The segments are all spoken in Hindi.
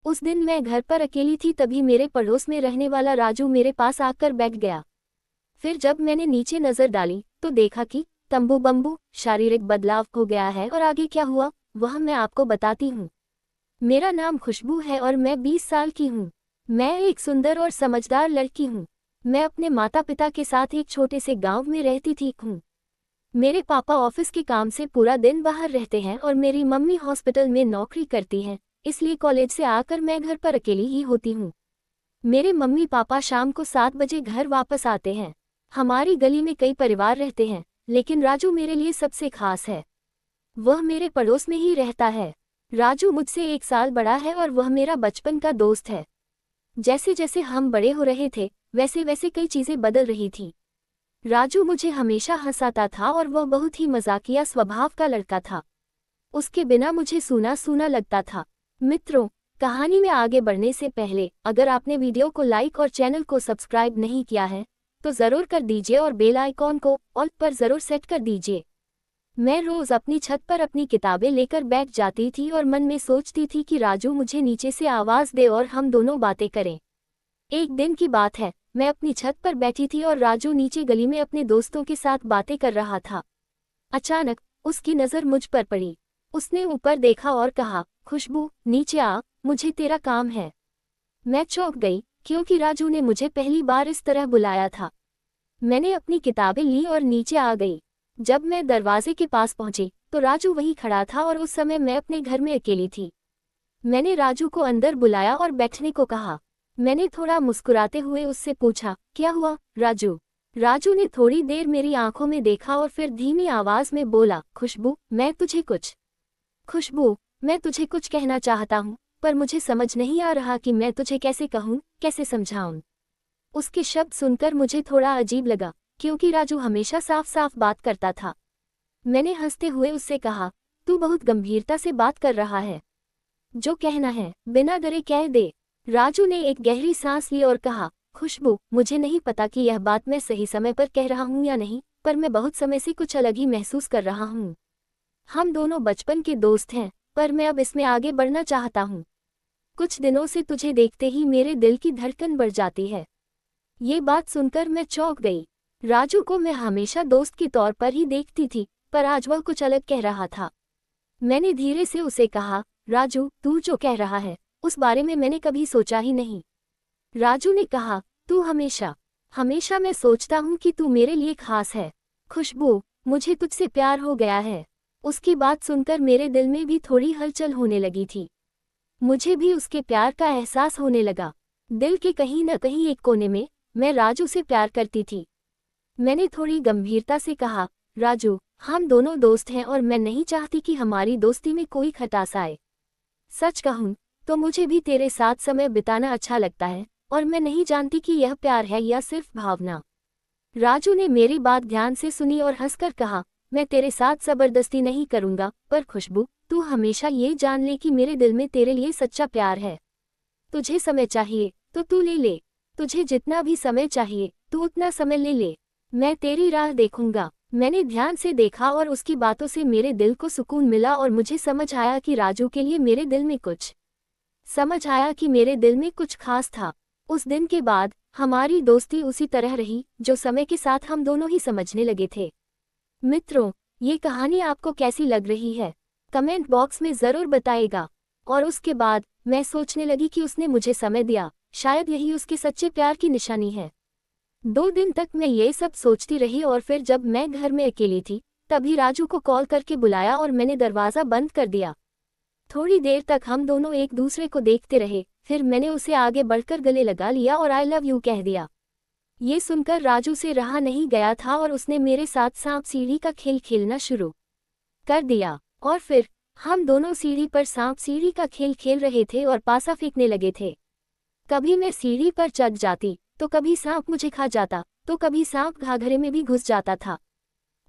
उस दिन मैं घर पर अकेली थी, तभी मेरे पड़ोस में रहने वाला राजू मेरे पास आकर बैठ गया। फिर जब मैंने नीचे नजर डाली तो देखा कि तंबू बम्बू शारीरिक बदलाव हो गया है। और आगे क्या हुआ वह मैं आपको बताती हूँ। मेरा नाम खुशबू है और मैं 20 साल की हूँ। मैं एक सुंदर और समझदार लड़की हूँ। मैं अपने माता पिता के साथ एक छोटे से गांव में रहती थी। मेरे पापा ऑफिस के काम से पूरा दिन बाहर रहते हैं और मेरी मम्मी हॉस्पिटल में नौकरी करती हैं, इसलिए कॉलेज से आकर मैं घर पर अकेली ही होती हूँ। मेरे मम्मी पापा शाम को 7 बजे घर वापस आते हैं। हमारी गली में कई परिवार रहते हैं, लेकिन राजू मेरे लिए सबसे खास है। वह मेरे पड़ोस में ही रहता है। राजू मुझसे 1 साल बड़ा है और वह मेरा बचपन का दोस्त है। जैसे जैसे हम बड़े हो रहे थे वैसे वैसे कई चीजें बदल रही थी। राजू मुझे हमेशा हंसाता था और वह बहुत ही मजाकिया स्वभाव का लड़का था। उसके बिना मुझे सूना सूना लगता था। मित्रों, कहानी में आगे बढ़ने से पहले अगर आपने वीडियो को लाइक और चैनल को सब्सक्राइब नहीं किया है तो ज़रूर कर दीजिए और बेल आइकॉन को ऑल पर ज़रूर सेट कर दीजिए। मैं रोज़ अपनी छत पर अपनी किताबें लेकर बैठ जाती थी और मन में सोचती थी कि राजू मुझे नीचे से आवाज़ दे और हम दोनों बातें करें। एक दिन की बात है, मैं अपनी छत पर बैठी थी और राजू नीचे गली में अपने दोस्तों के साथ बातें कर रहा था। अचानक उसकी नज़र मुझ पर पड़ी। उसने ऊपर देखा और कहा, खुशबू नीचे आ, मुझे तेरा काम है। मैं चौंक गई क्योंकि राजू ने मुझे पहली बार इस तरह बुलाया था। मैंने अपनी किताबें ली और नीचे आ गई। जब मैं दरवाजे के पास पहुंची तो राजू वहीं खड़ा था और उस समय मैं अपने घर में अकेली थी। मैंने राजू को अंदर बुलाया और बैठने को कहा। मैंने थोड़ा मुस्कुराते हुए उससे पूछा, क्या हुआ राजू? राजू ने थोड़ी देर मेरी आंखों में देखा और फिर धीमी आवाज में बोला, खुशबू मैं तुझे कुछ कहना चाहता हूँ, पर मुझे समझ नहीं आ रहा कि मैं तुझे कैसे कहूँ, कैसे समझाऊं। उसके शब्द सुनकर मुझे थोड़ा अजीब लगा क्योंकि राजू हमेशा साफ साफ बात करता था। मैंने हंसते हुए उससे कहा, तू बहुत गंभीरता से बात कर रहा है। जो कहना है बिना डरे कह दे। राजू ने एक गहरी सांस ली और कहा, खुशबू मुझे नहीं पता कि यह बात मैं सही समय पर कह रहा हूँ या नहीं, पर मैं बहुत समय से कुछ अलग ही महसूस कर रहा हूँ। हम दोनों बचपन के दोस्त हैं, पर मैं अब इसमें आगे बढ़ना चाहता हूँ। कुछ दिनों से तुझे देखते ही मेरे दिल की धड़कन बढ़ जाती है। ये बात सुनकर मैं चौंक गई। राजू को मैं हमेशा दोस्त के तौर पर ही देखती थी, पर आज वह कुछ अलग कह रहा था। मैंने धीरे से उसे कहा, राजू तू जो कह रहा है उस बारे में मैंने कभी सोचा ही नहीं। राजू ने कहा, तू हमेशा मैं सोचता हूँ कि तू मेरे लिए खास है। खुशबू मुझे तुझसे प्यार हो गया है। उसकी बात सुनकर मेरे दिल में भी थोड़ी हलचल होने लगी थी। मुझे भी उसके प्यार का एहसास होने लगा। दिल के कहीं न कहीं एक कोने में मैं राजू से प्यार करती थी। मैंने थोड़ी गंभीरता से कहा, राजू हम दोनों दोस्त हैं और मैं नहीं चाहती कि हमारी दोस्ती में कोई खटास आए। सच कहूँ तो मुझे भी तेरे साथ समय बिताना अच्छा लगता है और मैं नहीं जानती कि यह प्यार है या सिर्फ भावना। राजू ने मेरी बात ध्यान से सुनी और हंसकर कहा, मैं तेरे साथ जबरदस्ती नहीं करूँगा, पर खुशबू तू हमेशा ये जान ले कि मेरे दिल में तेरे लिए सच्चा प्यार है। तुझे समय चाहिए तो तू ले ले। तुझे जितना भी समय चाहिए तू उतना समय ले ले। मैं तेरी राह देखूंगा। मैंने ध्यान से देखा और उसकी बातों से मेरे दिल को सुकून मिला और मुझे समझ आया कि राजू के लिए मेरे दिल में कुछ खास था। उस दिन के बाद हमारी दोस्ती उसी तरह रही जो समय के साथ हम दोनों ही समझने लगे थे। मित्रों, ये कहानी आपको कैसी लग रही है कमेंट बॉक्स में ज़रूर बताइएगा। और उसके बाद मैं सोचने लगी कि उसने मुझे समय दिया, शायद यही उसके सच्चे प्यार की निशानी है। 2 दिन तक मैं ये सब सोचती रही और फिर जब मैं घर में अकेली थी तभी राजू को कॉल करके बुलाया और मैंने दरवाज़ा बंद कर दिया। थोड़ी देर तक हम दोनों एक दूसरे को देखते रहे, फिर मैंने उसे आगे बढ़कर गले लगा लिया और आई लव यू कह दिया। ये सुनकर राजू से रहा नहीं गया था और उसने मेरे साथ सांप सीढ़ी का खेल खेलना शुरू कर दिया। और फिर हम दोनों सीढ़ी पर सांप सीढ़ी का खेल खेल रहे थे और पासा फेंकने लगे थे। कभी मैं सीढ़ी पर चढ़ जाती तो कभी सांप मुझे खा जाता, तो कभी सांप घाघरे में भी घुस जाता था।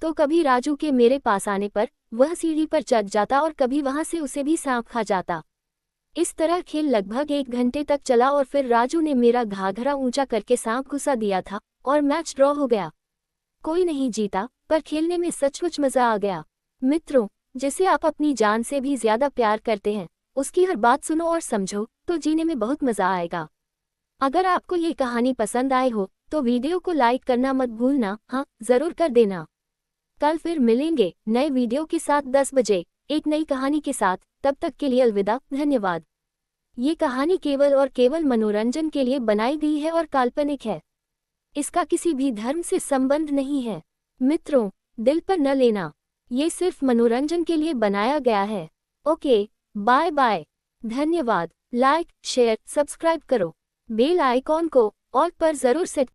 तो कभी राजू के मेरे पास आने पर वह सीढ़ी पर चढ़ जाता और कभी वहां से उसे भी सांप खा जाता। इस तरह खेल लगभग 1 घंटे तक चला और फिर राजू ने मेरा घाघरा ऊंचा करके सांप घुसा दिया था और मैच ड्रॉ हो गया। कोई नहीं जीता, पर खेलने में सचमुच मजा आ गया। मित्रों, जिसे आप अपनी जान से भी ज्यादा प्यार करते हैं उसकी हर बात सुनो और समझो, तो जीने में बहुत मज़ा आएगा। अगर आपको ये कहानी पसंद आए हो तो वीडियो को लाइक करना मत भूलना। हाँ, ज़रूर कर देना। कल फिर मिलेंगे नए वीडियो के साथ 10 बजे एक नई कहानी के साथ। तब तक के लिए अलविदा, धन्यवाद। ये कहानी केवल और केवल मनोरंजन के लिए बनाई गई है और काल्पनिक है। इसका किसी भी धर्म से संबंध नहीं है। मित्रों, दिल पर न लेना, ये सिर्फ मनोरंजन के लिए बनाया गया है। ओके, बाय बाय, धन्यवाद। लाइक, शेयर, सब्सक्राइब करो। बेल आइकॉन को ऑल पर जरूर सेट